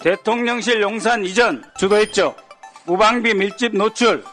대통령실 용산 이전 주도했죠. 무방비 밀집 노출,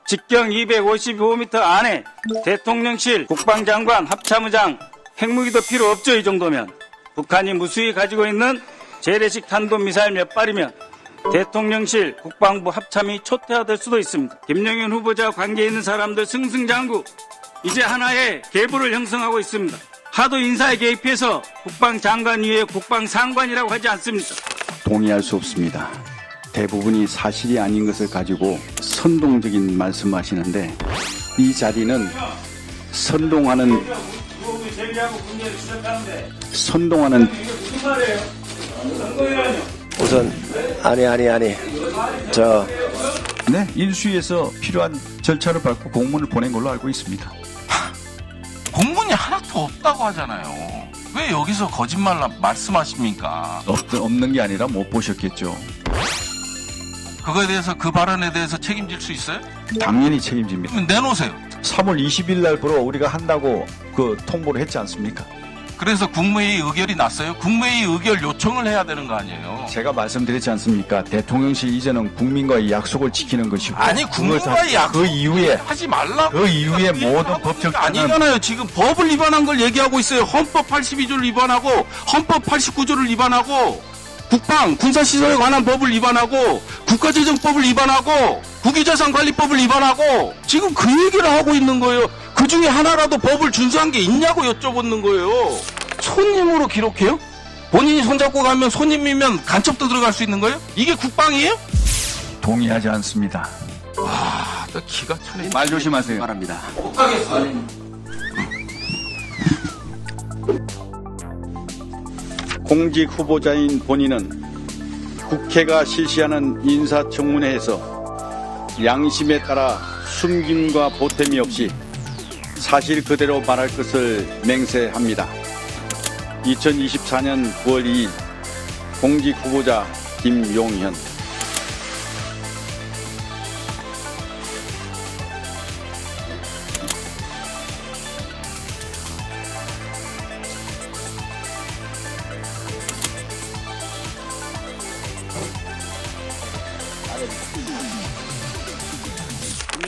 직경 255m 안에 대통령실 국방장관 합참의장 핵무기도 필요 없죠. 이 정도면. 북한이 무수히 가지고 있는 재래식 탄도미사일 몇 발이면 대통령실 국방부 합참이 초태화될 수도 있습니다. 김영현 후보자와 관계 있는 사람들 승승장구 이제 하나의 계보를 형성하고 있습니다. 하도 인사에 개입해서 국방장관 위에 국방상관이라고 하지 않습니까? 동의할 수 없습니다. 대부분이 사실이 아닌 것을 가지고 선동적인 말씀하시는데 이 자리는 선동하는 우선 아니 네, 인수위에서 필요한 절차를 밟고 공문을 보낸 걸로 알고 있습니다. 공문이 하나도 없다고 하잖아요. 왜 여기서 거짓말 말씀하십니까? 없는 게 아니라 못 보셨겠죠. 그거에 대해서 그 발언에 대해서 책임질 수 있어요? 당연히 책임집니다. 그럼 내놓으세요. 3월 20일 날부로 우리가 한다고 통보를 했지 않습니까? 그래서 국무회의 의결이 났어요. 국무회의 의결 요청을 해야 되는 거 아니에요? 제가 말씀드렸지 않습니까? 대통령실 이전은 국민과의 약속을 지키는 것이고 아니 국민과의 약속 그 이후에 하지 말라고. 그 이후에 모든 법적 아니잖아요. 지금 법을 위반한 걸 얘기하고 있어요. 헌법 82조를 위반하고 헌법 89조를 위반하고 국방 군사시설에 관한 법을 위반하고 국가재정법을 위반하고 국유재산관리법을 위반하고 지금 그 얘기를 하고 있는 거예요. 그 중에 하나라도 법을 준수한 게 있냐고 여쭤보는 거예요. 손님으로 기록해요? 본인이 손잡고 가면 손님이면 간첩도 들어갈 수 있는 거예요? 이게 국방이에요? 동의하지 않습니다. 아, 나 기가 차네. 말 조심하세요. 바랍니다. 못하겠어요. 공직 후보자인 본인은 국회가 실시하는 인사청문회에서 양심에 따라 숨김과 보탬이 없이 사실 그대로 말할 것을 맹세합니다. 2024년 9월 2일 공직 후보자 김용현.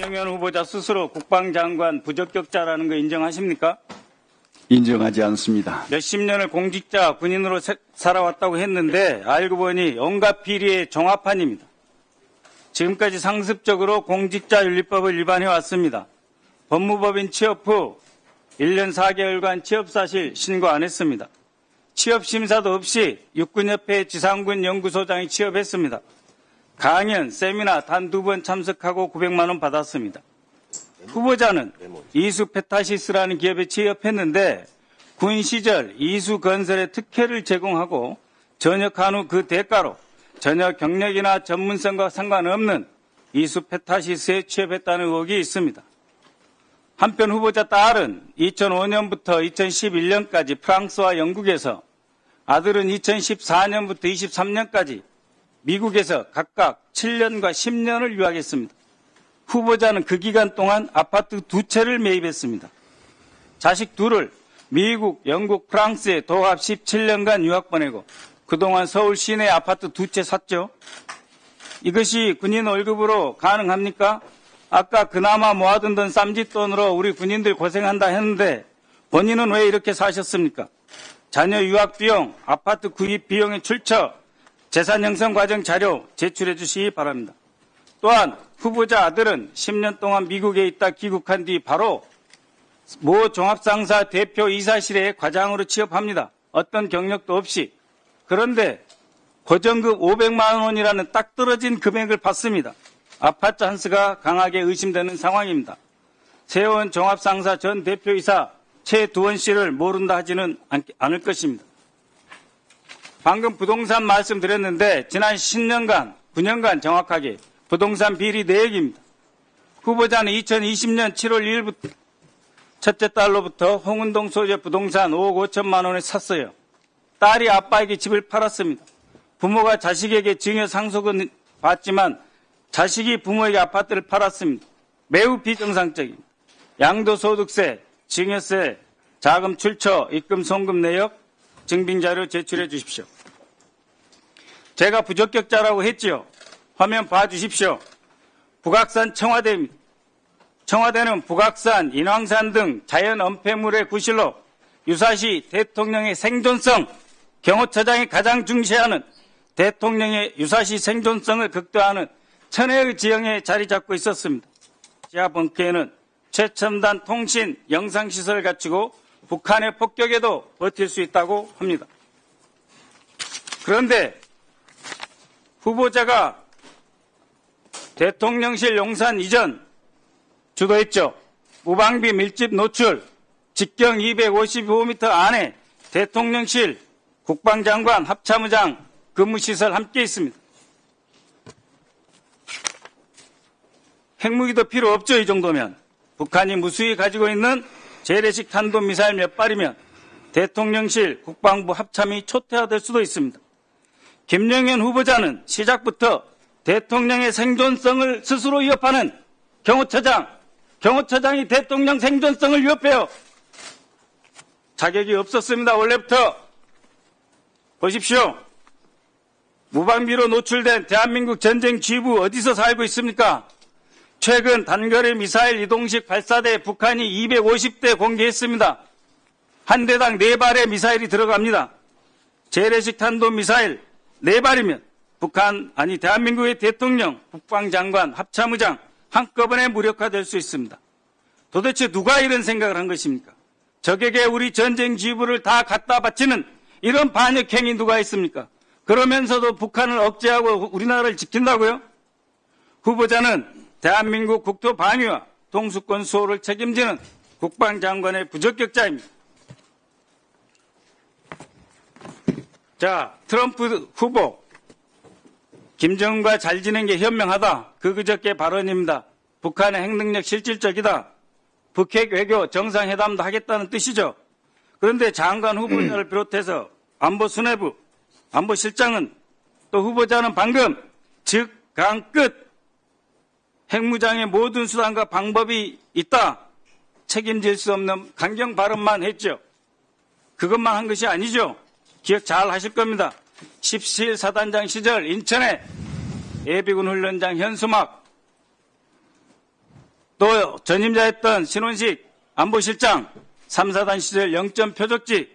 김영현 후보자 스스로 국방장관 부적격자라는 거 인정하십니까? 인정하지 않습니다. 몇십 년을 공직자 군인으로 살아왔다고 했는데 알고 보니 온갖 비리의 종합판입니다. 지금까지 상습적으로 공직자윤리법을 위반해왔습니다. 법무법인 취업 후 1년 4개월간 취업사실 신고 안 했습니다. 취업심사도 없이 육군협회 지상군 연구소장이 취업했습니다. 강연, 세미나 단 2번 참석하고 900만 원 받았습니다. 후보자는 이수페타시스라는 기업에 취업했는데 군 시절 이수건설에 특혜를 제공하고 전역한 후 그 대가로 전혀 경력이나 전문성과 상관없는 이수페타시스에 취업했다는 의혹이 있습니다. 한편 후보자 딸은 2005년부터 2011년까지 프랑스와 영국에서 아들은 2014년부터 23년까지 미국에서 각각 7년과 10년을 유학했습니다. 후보자는 그 기간 동안 아파트 2채를 매입했습니다. 자식 둘을 미국, 영국, 프랑스에 도합 17년간 유학 보내고 그동안 서울 시내 아파트 2채 샀죠. 이것이 군인 월급으로 가능합니까? 아까 그나마 모아둔 돈 쌈짓돈으로 우리 군인들 고생한다 했는데 본인은 왜 이렇게 사셨습니까? 자녀 유학 비용, 아파트 구입 비용의 출처, 재산 형성 과정 자료 제출해 주시기 바랍니다. 또한 후보자 아들은 10년 동안 미국에 있다 귀국한 뒤 바로 모 종합상사 대표 이사실에 과장으로 취업합니다. 어떤 경력도 없이. 그런데 고정급 500만 원이라는 딱 떨어진 금액을 받습니다. 아파트 한스가 강하게 의심되는 상황입니다. 세원 종합상사 전 대표이사 최두원 씨를 모른다 하지는 않을 것입니다. 방금 부동산 말씀드렸는데 지난 10년간, 9년간 정확하게 부동산 비리 내역입니다. 후보자는 2020년 7월 1일부터 첫째 딸로부터 홍은동 소재 부동산 5억 5천만 원을 샀어요. 딸이 아빠에게 집을 팔았습니다. 부모가 자식에게 증여 상속은 받지만 자식이 부모에게 아파트를 팔았습니다. 매우 비정상적입니다. 양도소득세, 증여세, 자금 출처, 입금 송금 내역, 증빙자료 제출해 주십시오. 제가 부적격자라고 했지요. 화면 봐주십시오. 북악산 청와대입니다. 청와대는 북악산, 인왕산 등 자연 엄폐물의 구실로 유사시 대통령의 생존성, 경호처장이 가장 중시하는 대통령의 유사시 생존성을 극대화하는 천혜의 지형에 자리 잡고 있었습니다. 지하 벙커에는 최첨단 통신, 영상시설을 갖추고 북한의 폭격에도 버틸 수 있다고 합니다. 그런데 후보자가 대통령실 용산 이전 주도했죠. 무방비 밀집 노출, 직경 255m 안에 대통령실, 국방장관, 합참의장 근무시설 함께 있습니다. 핵무기도 필요 없죠. 이 정도면. 북한이 무수히 가지고 있는 재래식 탄도미사일 몇 발이면 대통령실, 국방부 합참이 초토화될 수도 있습니다. 김영현 후보자는 시작부터 대통령의 생존성을 스스로 위협하는 경호처장이 대통령 생존성을 위협해요. 자격이 없었습니다. 원래부터. 보십시오. 무방비로 노출된 대한민국 전쟁 지휘부 어디서 살고 있습니까? 최근 단거리 미사일 이동식 발사대 북한이 250대 공개했습니다. 한 대당 4발의 미사일이 들어갑니다. 재래식 탄도미사일 4발이면 대한민국의 대통령, 국방장관, 합참의장 한꺼번에 무력화될 수 있습니다. 도대체 누가 이런 생각을 한 것입니까? 적에게 우리 전쟁 지휘부를 다 갖다 바치는 이런 반역행위 누가 있습니까? 그러면서도 북한을 억제하고 우리나라를 지킨다고요? 후보자는 대한민국 국토 방위와 동수권 수호를 책임지는 국방장관의 부적격자입니다. 자, 트럼프 후보. 김정은과 잘 지낸 게 현명하다. 그저께 발언입니다. 북한의 핵능력 실질적이다. 북핵 외교 정상회담도 하겠다는 뜻이죠. 그런데 장관 후보자를 비롯해서 안보 수뇌부, 안보실장은 또 후보자는 방금 즉, 강, 끝. 핵무장의 모든 수단과 방법이 있다. 책임질 수 없는 강경 발언만 했죠. 그것만 한 것이 아니죠. 기억 잘 하실 겁니다. 17사단장 시절 인천에 예비군 훈련장 현수막, 또 전임자였던 신원식 안보실장 3사단 시절 영점 표적지,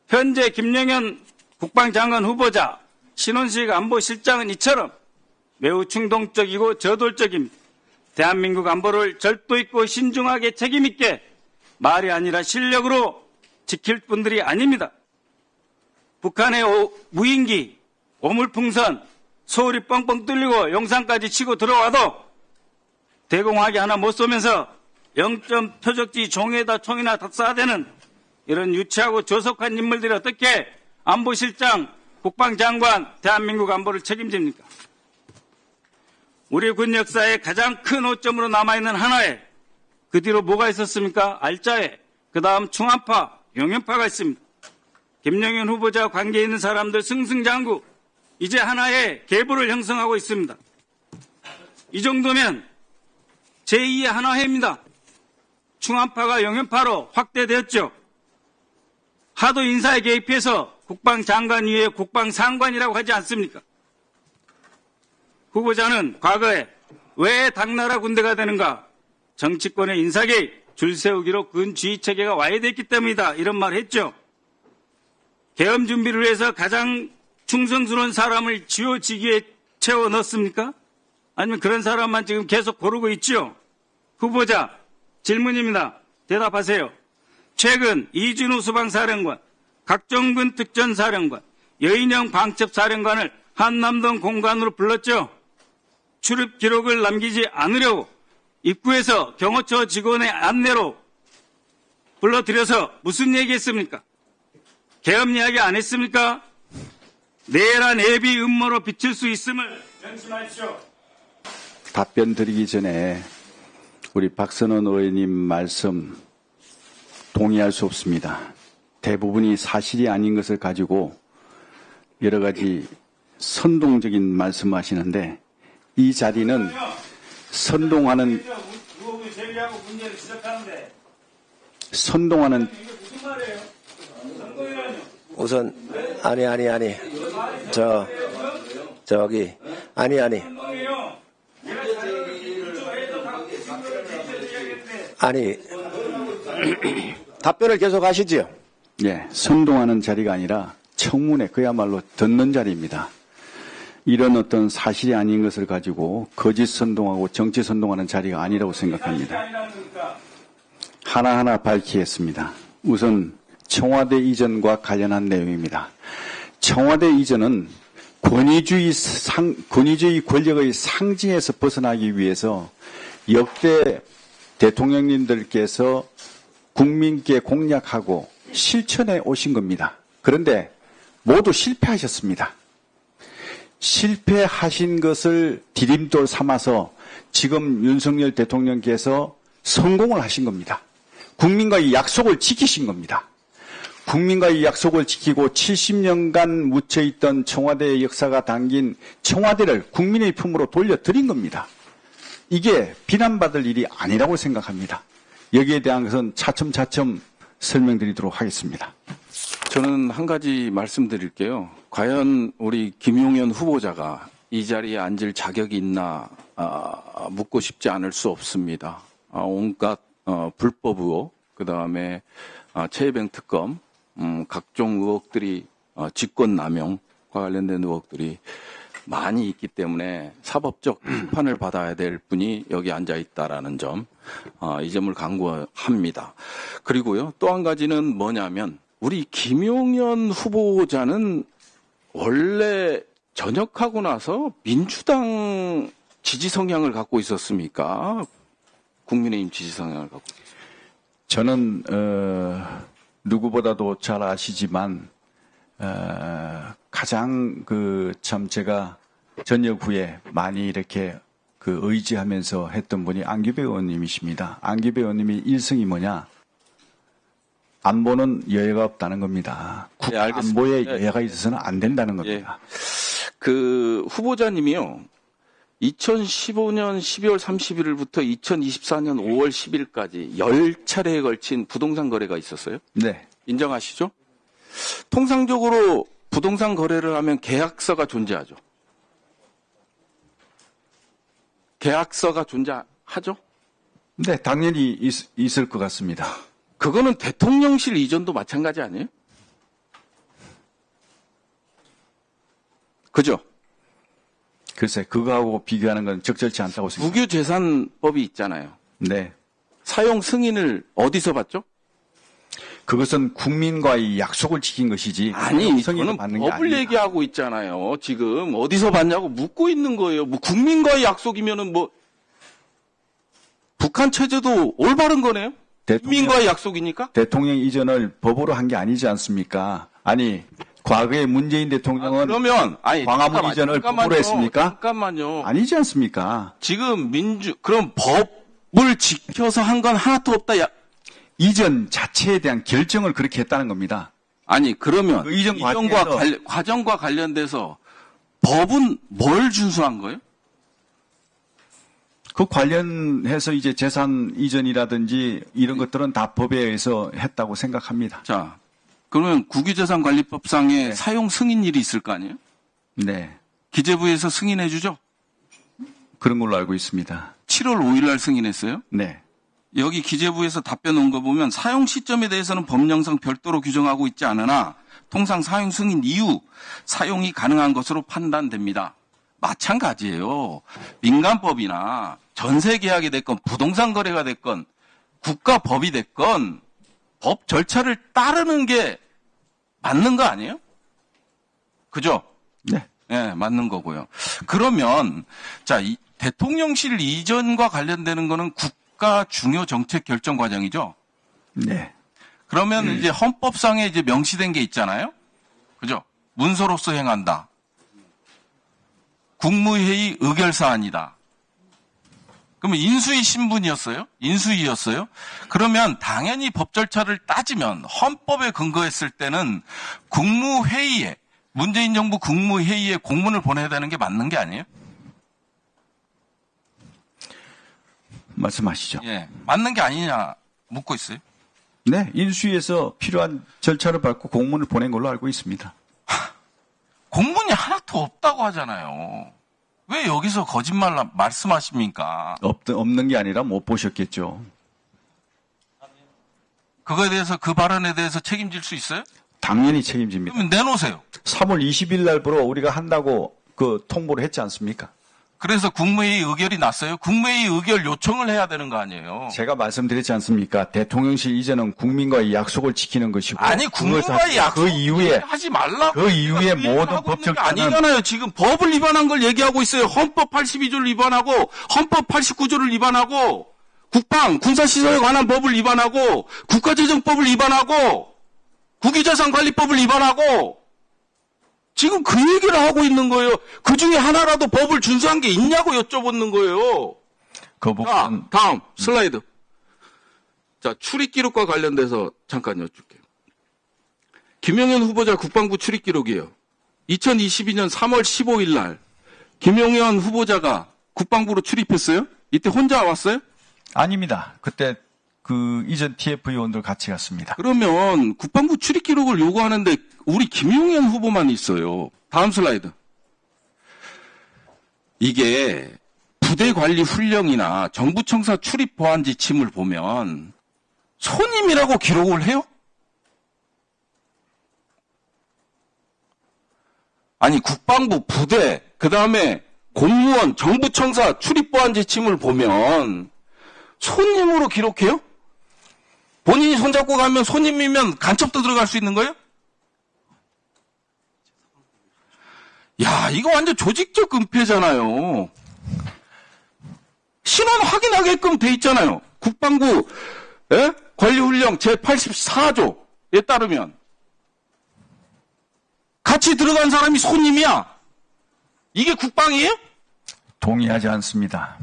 현재 김영현 국방장관 후보자 신원식 안보실장은 이처럼 매우 충동적이고 저돌적입니다. 대한민국 안보를 절도 있고 신중하게 책임있게 말이 아니라 실력으로 지킬 분들이 아닙니다. 북한의 무인기, 오물풍선, 서울이 뻥뻥 뚫리고 용산까지 치고 들어와도 대공화기 하나 못 쏘면서 영점 표적지 종에다 총이나 다 쏴대는 이런 유치하고 조속한 인물들이 어떻게 안보실장, 국방장관, 대한민국 안보를 책임집니까? 우리 군 역사의 가장 큰 오점으로 남아있는 하나에 그 뒤로 뭐가 있었습니까? 알짜에, 그 다음 충암파, 용연파가 있습니다. 김영현 후보자와 관계 있는 사람들 승승장구, 이제 하나의 계보를 형성하고 있습니다. 이 정도면 제2의 하나회입니다. 충암파가 용연파로 확대되었죠. 하도 인사에 개입해서 국방장관 위에 국방상관이라고 하지 않습니까? 후보자는 과거에 왜 당나라 군대가 되는가? 정치권의 인사개입, 줄 세우기로 군주의체계가 와해됐기 때문이다. 이런 말을 했죠. 계엄 준비를 위해서 가장 충성스러운 사람을 지휘직에 채워 넣습니까? 아니면 그런 사람만 지금 계속 고르고 있죠? 후보자, 질문입니다. 대답하세요. 최근 이준우 수방사령관, 각종군 특전사령관, 여인영 방첩사령관을 한남동 공간으로 불렀죠? 출입 기록을 남기지 않으려고 입구에서 경호처 직원의 안내로 불러들여서 무슨 얘기했습니까? 계엄 이야기 안 했습니까? 내란 예비 음모로 비칠 수 있음을 명심하십시오. 답변 드리기 전에 우리 박선원 의원님 말씀 동의할 수 없습니다. 대부분이 사실이 아닌 것을 가지고 여러 가지 선동적인 말씀하시는데 이 자리는 선동하는 우선 아니 아니. 아니, 답변을 계속 하시지요. 예, 선동하는 자리가 아니라 청문회 그야말로 듣는 자리입니다. 이런 어떤 사실이 아닌 것을 가지고 거짓 선동하고 정치 선동하는 자리가 아니라고 생각합니다. 하나하나 밝히겠습니다. 우선 청와대 이전과 관련한 내용입니다. 청와대 이전은 권위주의 권력의 상징에서 벗어나기 위해서 역대 대통령님들께서 국민께 공약하고 실천해 오신 겁니다. 그런데 모두 실패하셨습니다. 실패하신 것을 디딤돌 삼아서 지금 윤석열 대통령께서 성공을 하신 겁니다. 국민과의 약속을 지키신 겁니다. 국민과의 약속을 지키고 70년간 묻혀있던 청와대의 역사가 담긴 청와대를 국민의 품으로 돌려드린 겁니다. 이게 비난받을 일이 아니라고 생각합니다. 여기에 대한 것은 차츰차츰 설명드리도록 하겠습니다. 저는 한 가지 말씀드릴게요. 과연 우리 김용현 후보자가 이 자리에 앉을 자격이 있나 묻고 싶지 않을 수 없습니다. 온갖 불법 의혹, 그다음에 최혜병 특검, 각종 의혹들이 직권남용과 관련된 의혹들이 많이 있기 때문에 사법적 심판을 받아야 될 분이 여기 앉아 있다라는 점, 이 점을 강구합니다. 그리고요, 또 한 가지는 뭐냐면 우리 김용현 후보자는 원래 전역하고 나서 민주당 지지 성향을 갖고 있었습니까? 국민의힘 지지 성향을 갖고 있었습니까? 저는 누구보다도 잘 아시지만 가장 참 제가 전역 후에 많이 이렇게 의지하면서 했던 분이 안규배 의원님이십니다. 안규배 의원님이 일성이 뭐냐? 안보는 여야가 없다는 겁니다. 네, 알겠습니다. 안보에 네. 여야가 있어서는 안 된다는 겁니다. 그 후보자님이요, 2015년 12월 31일부터 2024년 5월 10일까지 10차례에 걸친 부동산 거래가 있었어요. 네. 인정하시죠? 통상적으로 부동산 거래를 하면 계약서가 존재하죠. 계약서가 존재하죠? 네, 당연히 있을 것 같습니다. 그거는 대통령실 이전도 마찬가지 아니에요? 그죠? 글쎄, 그거하고 비교하는 건 적절치 않다고 생각합니다. 무교재산법이 있잖아요. 네. 사용 승인을 어디서 받죠? 그것은 국민과의 약속을 지킨 것이지. 아니, 성인을 저는 받는 게 법을 아닙니다. 얘기하고 있잖아요. 지금 어디서 받냐고 묻고 있는 거예요. 뭐 국민과의 약속이면은 뭐 북한 체제도 올바른 거네요. 국민과의 약속이니까? 대통령 이전을 법으로 한 게 아니지 않습니까? 아니, 과거에 문재인 대통령은 그러면 광화문 이전을 법으로 했습니까? 잠깐만요. 아니지 않습니까? 지금 그럼 법을 지켜서 한 건 하나도 없다. 이전 자체에 대한 결정을 그렇게 했다는 겁니다. 아니, 그러면 그 이전 과정과 관련돼서 법은 뭘 준수한 거예요? 그 관련해서 이제 재산 이전이라든지 이런 것들은 다 법에 의해서 했다고 생각합니다. 자, 그러면 국유재산관리법상에 네. 사용 승인일이 있을 거 아니에요? 네. 기재부에서 승인해 주죠? 그런 걸로 알고 있습니다. 7월 5일 날 승인했어요? 네. 여기 기재부에서 답변 온 거 보면 사용 시점에 대해서는 법령상 별도로 규정하고 있지 않으나 통상 사용 승인 이후 사용이 가능한 것으로 판단됩니다. 마찬가지예요. 민간법이나 전세 계약이 됐건 부동산 거래가 됐건 국가법이 됐건 법 절차를 따르는 게 맞는 거 아니에요? 그죠? 네. 네, 맞는 거고요. 그러면 자, 이 대통령실 이전과 관련되는 거는 국가 중요 정책 결정 과정이죠. 네. 그러면 이제 헌법상에 이제 명시된 게 있잖아요. 그죠? 문서로서 행한다. 국무회의 의결사안이다. 그러면 인수위 신분이었어요? 인수위였어요? 그러면 당연히 법 절차를 따지면 헌법에 근거했을 때는 국무회의에, 문재인 정부 국무회의에 공문을 보내야 되는 게 맞는 게 아니에요? 말씀하시죠. 예. 맞는 게 아니냐 묻고 있어요. 네. 인수위에서 필요한 절차를 밟고 공문을 보낸 걸로 알고 있습니다. 공문이 하나도 없다고 하잖아요. 왜 여기서 거짓말 말씀하십니까? 없는 게 아니라 못 보셨겠죠. 그거에 대해서, 그 발언에 대해서 책임질 수 있어요? 당연히 책임집니다. 그러면 내놓으세요. 3월 20일 날부로 우리가 한다고 그 통보를 했지 않습니까? 그래서 국무회의 의결이 났어요. 국무회의 의결 요청을 해야 되는 거 아니에요? 제가 말씀드렸지 않습니까? 대통령실 이전은 국민과의 약속을 지키는 것이고. 아니, 국민과의 약속 그 이후에 하지 말라고. 그 이후에 그러니까 그 얘기를 모든 하고 있는 게 법적자는 아니잖아요. 지금 법을 위반한 걸 얘기하고 있어요. 헌법 82조를 위반하고 헌법 89조를 위반하고 국방, 군사시설에 관한 법을 위반하고 국가재정법을 위반하고 국유재산관리법을 위반하고 지금 그 얘기를 하고 있는 거예요. 그 중에 하나라도 법을 준수한 게 있냐고 여쭤보는 거예요. 그 자, 부분 다음 슬라이드. 자, 출입기록과 관련돼서 잠깐 여쭐게요. 김용현 후보자 국방부 출입기록이에요. 2022년 3월 15일 날 김용현 후보자가 국방부로 출입했어요? 이때 혼자 왔어요? 아닙니다. 그때 그 이전 TF 의원들 같이 갔습니다. 그러면 국방부 출입기록을 요구하는데 우리 김용현 후보만 있어요. 다음 슬라이드. 이게 부대관리 훈령이나 정부청사 출입 보안 지침을 보면 손님이라고 기록을 해요? 아니 국방부 부대 그다음에 공무원 정부청사 출입 보안 지침을 보면 손님으로 기록해요? 본인이 손잡고 가면 손님이면 간첩도 들어갈 수 있는 거예요? 야, 이거 완전 조직적 은폐잖아요. 신원 확인하게끔 돼 있잖아요. 국방부 관리훈령 제84조에 따르면 같이 들어간 사람이 손님이야. 이게 국방이에요? 동의하지 않습니다.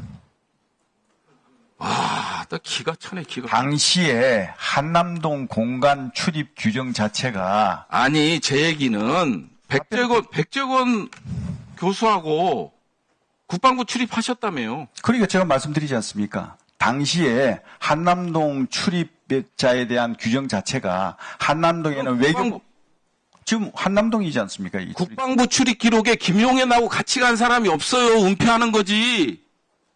와, 나 기가 차네, 기가. 당시에 한남동 공간 출입 규정 자체가 아니, 제 얘기는 백재권 교수하고 국방부 출입하셨다며요. 그러니까 제가 말씀드리지 않습니까? 당시에 한남동 출입자에 대한 규정 자체가 한남동에는 외교 지금 한남동이지 않습니까? 이 국방부 출입 기록에 김용현하고 같이 간 사람이 없어요. 은폐하는 거지.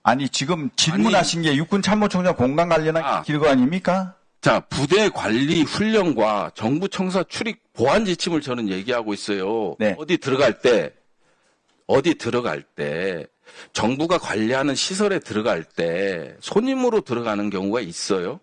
아니 지금 질문하신 게 육군참모총장 공간 관련한 기록 아닙니까? 자, 부대 관리 훈령과 정부청사 출입 보안 지침을 저는 얘기하고 있어요. 네. 어디 들어갈 때 정부가 관리하는 시설에 들어갈 때 손님으로 들어가는 경우가 있어요.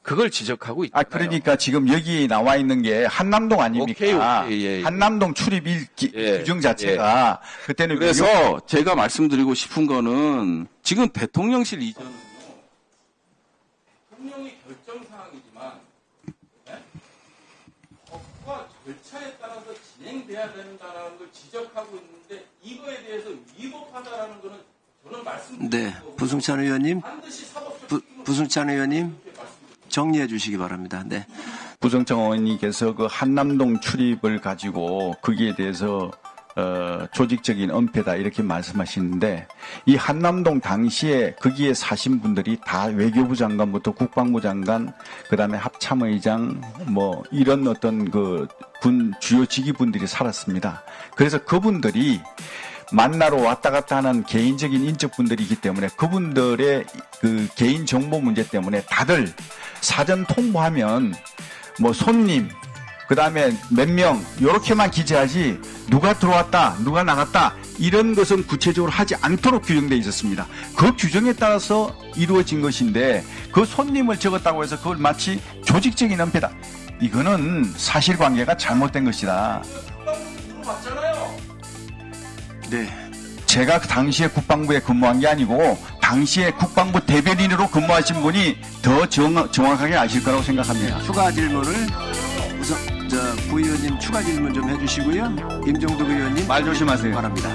그걸 지적하고 있잖아요. 그러니까 지금 여기 나와 있는 게 한남동 아닙니까? 오케이, 예. 한남동 출입 규정 자체가 그때는 그래서 제가 말씀드리고 싶은 거는 지금 대통령실 이전은요. 대통령이 결정사항이지만 법과 절차에 따라서 진행돼야 된다는 걸 지적하고 있는데 이거에 대해서 위법하다라는 거는 저는 말씀드리고 네, 부승찬 의원님, 반드시 사법적 부승찬 의원님 정리해 주시기 바랍니다. 네. 부정청 의원님께서 그 한남동 출입을 가지고 거기에 대해서 조직적인 은폐다 이렇게 말씀하시는데 이 한남동 당시에 거기에 사신 분들이 다 외교부 장관부터 국방부 장관 그다음에 합참의장 뭐 이런 어떤 그 군 주요 직위분들이 살았습니다. 그래서 그분들이 만나러 왔다 갔다 하는 개인적인 인적분들이기 때문에 그분들의 그 개인 정보 문제 때문에 다들 사전 통보하면 뭐 손님 그다음에 몇 명 요렇게만 기재하지 누가 들어왔다 누가 나갔다 이런 것은 구체적으로 하지 않도록 규정되어 있었습니다. 그 규정에 따라서 이루어진 것인데 그 손님을 적었다고 해서 그걸 마치 조직적인 은폐다. 이거는 사실관계가 잘못된 것이다. 네. 제가 그 당시에 국방부에 근무한 게 아니고 당시에 국방부 대변인으로 근무하신 분이 더 정확하게 아실 거라고 생각합니다. 추가 질문을 우선 부 의원님 추가 질문 좀 해주시고요. 임종득 의원님 말 조심하세요. 바랍니다.